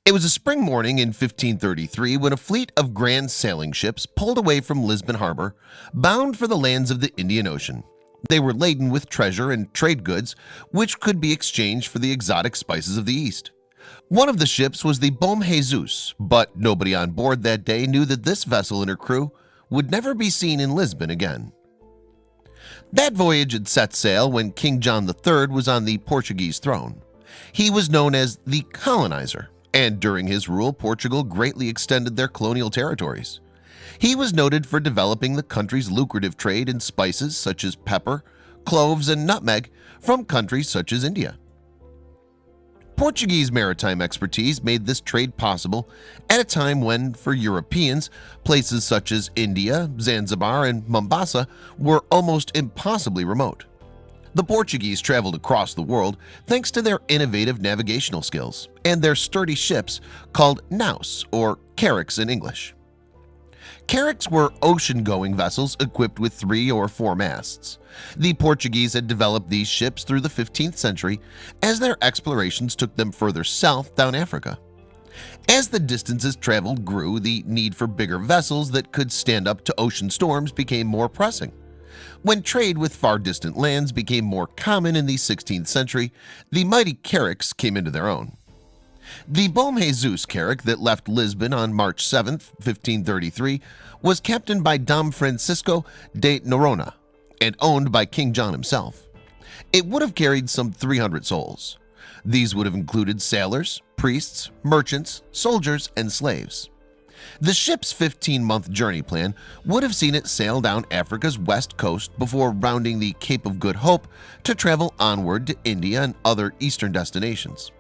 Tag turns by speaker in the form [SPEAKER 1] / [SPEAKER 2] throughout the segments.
[SPEAKER 1] It was a spring morning in 1533 when a fleet of grand sailing ships pulled away from Lisbon harbor, bound for the lands of the Indian Ocean. They were laden with treasure and trade goods, which could be exchanged for the exotic spices of the East. One of the ships was the Bom Jesus, but nobody on board that day knew that this vessel and her crew would never be seen in Lisbon again. That voyage had set sail when King John III was on the Portuguese throne. He was known as the colonizer, and during his rule, Portugal greatly extended their colonial territories. He was noted for developing the country's lucrative trade in spices such as pepper, cloves, and nutmeg from countries such as India. Portuguese maritime expertise made this trade possible at a time when, for Europeans, places such as India, Zanzibar, and Mombasa were almost impossibly remote. The Portuguese traveled across the world thanks to their innovative navigational skills and their sturdy ships called naus, or carracks in English. Carracks were ocean-going vessels equipped with 3 or 4 masts. The Portuguese had developed these ships through the 15th century as their explorations took them further south down Africa. As the distances traveled grew, the need for bigger vessels that could stand up to ocean storms became more pressing. When trade with far-distant lands became more common in the 16th century, the mighty carracks came into their own. The Bom Jesus carrack that left Lisbon on March 7, 1533, was captained by Dom Francisco de Noronha and owned by King John himself. It would have carried some 300 souls. These would have included sailors, priests, merchants, soldiers, and slaves. The ship's 15-month journey plan would have seen it sail down Africa's west coast before rounding the Cape of Good Hope to travel onward to India and other eastern destinations.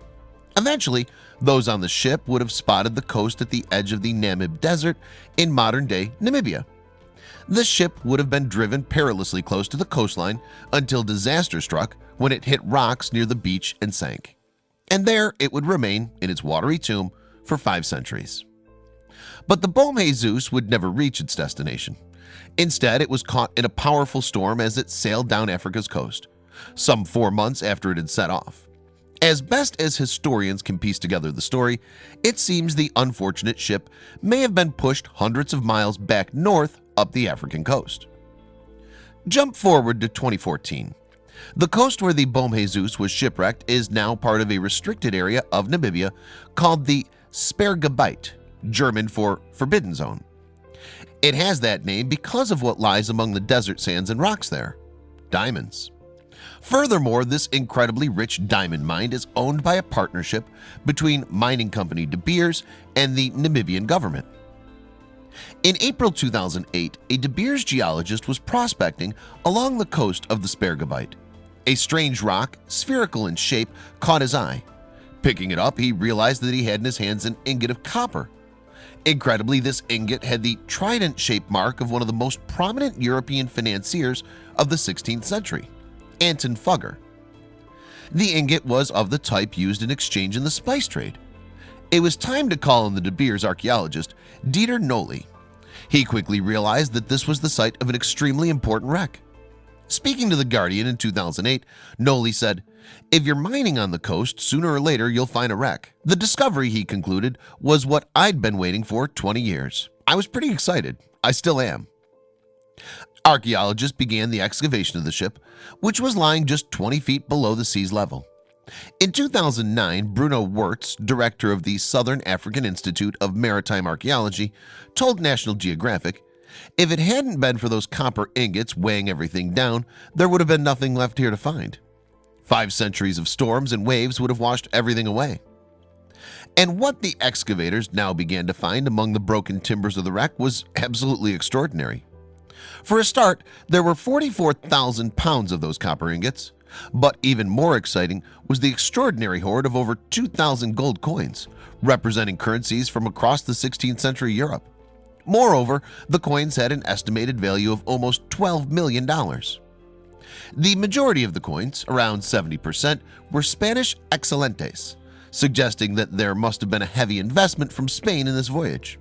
[SPEAKER 1] Eventually, those on the ship would have spotted the coast at the edge of the Namib Desert in modern-day Namibia. The ship would have been driven perilously close to the coastline until disaster struck when it hit rocks near the beach and sank. And there it would remain in its watery tomb for 5 centuries. But the Bom Jesus would never reach its destination. Instead, it was caught in a powerful storm as it sailed down Africa's coast, some 4 months after it had set off. As best as historians can piece together the story, it seems the unfortunate ship may have been pushed hundreds of miles back north up the African coast. Jump forward to 2014. The coast where the Bom Jesus was shipwrecked is now part of a restricted area of Namibia called the Sperrgebied, German for Forbidden Zone. It has that name because of what lies among the desert sands and rocks there: diamonds. Furthermore, this incredibly rich diamond mine is owned by a partnership between mining company De Beers and the Namibian government. In April 2008, a De Beers geologist was prospecting along the coast of the Sperrgebied. A strange rock, spherical in shape, caught his eye. Picking it up, he realized that he had in his hands an ingot of copper. Incredibly, this ingot had the trident-shaped mark of one of the most prominent European financiers of the 16th century, Anton Fugger. The ingot was of the type used in exchange in the spice trade. It was time to call in the De Beers archaeologist, Dieter Nolli. He quickly realized that this was the site of an extremely important wreck. Speaking to The Guardian in 2008, Nolli said, "If you're mining on the coast, sooner or later you'll find a wreck." The discovery, he concluded, was what I'd been waiting for 20 years. I was pretty excited. I still am. Archaeologists began the excavation of the ship, which was lying just 20 feet below the sea's level. In 2009, Bruno Wirtz, director of the Southern African Institute of Maritime Archaeology, told National Geographic, "If it hadn't been for those copper ingots weighing everything down, there would have been nothing left here to find. 5 centuries of storms and waves would have washed everything away." And what the excavators now began to find among the broken timbers of the wreck was absolutely extraordinary. For a start, there were 44,000 pounds of those copper ingots. But even more exciting was the extraordinary hoard of over 2,000 gold coins, representing currencies from across the 16th century Europe. Moreover, the coins had an estimated value of almost $12 million. The majority of the coins, around 70%, were Spanish excelentes, suggesting that there must have been a heavy investment from Spain in this voyage.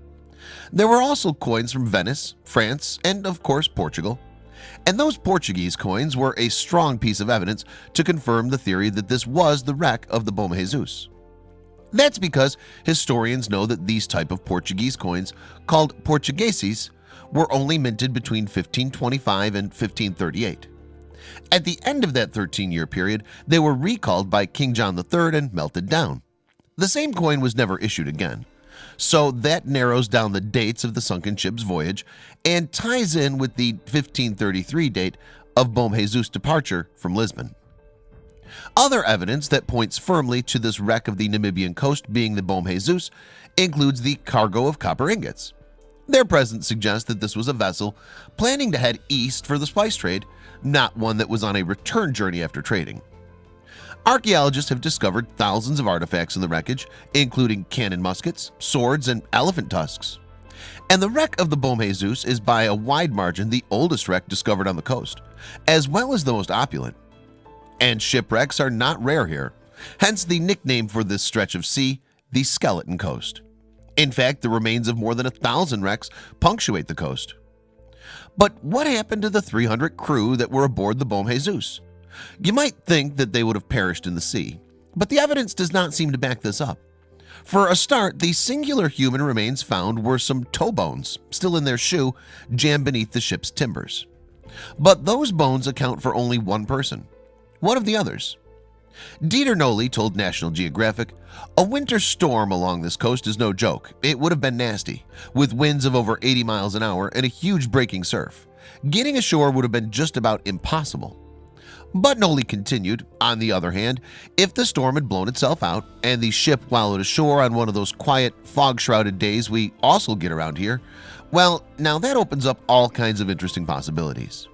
[SPEAKER 1] There were also coins from Venice, France, and of course Portugal. And those Portuguese coins were a strong piece of evidence to confirm the theory that this was the wreck of the Bom Jesus. That's because historians know that these type of Portuguese coins, called Portugueses, were only minted between 1525 and 1538. At the end of that 13-year period, they were recalled by King John III and melted down. The same coin was never issued again. So that narrows down the dates of the sunken ship's voyage and ties in with the 1533 date of Bom Jesus' departure from Lisbon. Other evidence that points firmly to this wreck of the Namibian coast being the Bom Jesus includes the cargo of copper ingots. Their presence suggests that this was a vessel planning to head east for the spice trade, not one that was on a return journey after trading. Archaeologists have discovered thousands of artifacts in the wreckage, including cannon muskets, swords, and elephant tusks. And the wreck of the Bom Jesus is by a wide margin the oldest wreck discovered on the coast, as well as the most opulent. And shipwrecks are not rare here, hence the nickname for this stretch of sea, the Skeleton Coast. In fact, the remains of more than 1,000 wrecks punctuate the coast. But what happened to the 300 crew that were aboard the Bom Jesus? You might think that they would have perished in the sea, but the evidence does not seem to back this up. For a start, the singular human remains found were some toe bones still in their shoe jammed beneath the ship's timbers. But those bones account for only one person. What of the others? Dieter Nolli told National Geographic, "A winter storm along this coast is no joke. It would have been nasty, with winds of over 80 miles an hour and a huge breaking surf. Getting ashore would have been just about impossible." But Nolli continued, on the other hand, if the storm had blown itself out and the ship wallowed ashore on one of those quiet, fog-shrouded days we also get around here, well, now that opens up all kinds of interesting possibilities.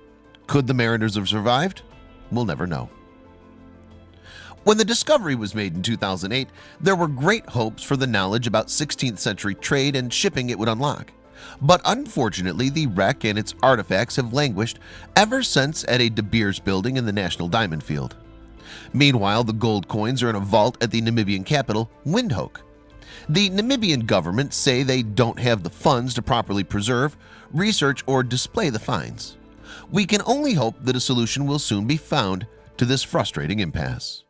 [SPEAKER 1] Could the mariners have survived? We'll never know. When the discovery was made in 2008, there were great hopes for the knowledge about 16th century trade and shipping it would unlock. But unfortunately, the wreck and its artifacts have languished ever since at a De Beers building in the National Diamond Field. Meanwhile, the gold coins are in a vault at the Namibian capital, Windhoek. The Namibian government say they don't have the funds to properly preserve, research, or display the finds. We can only hope that a solution will soon be found to this frustrating impasse.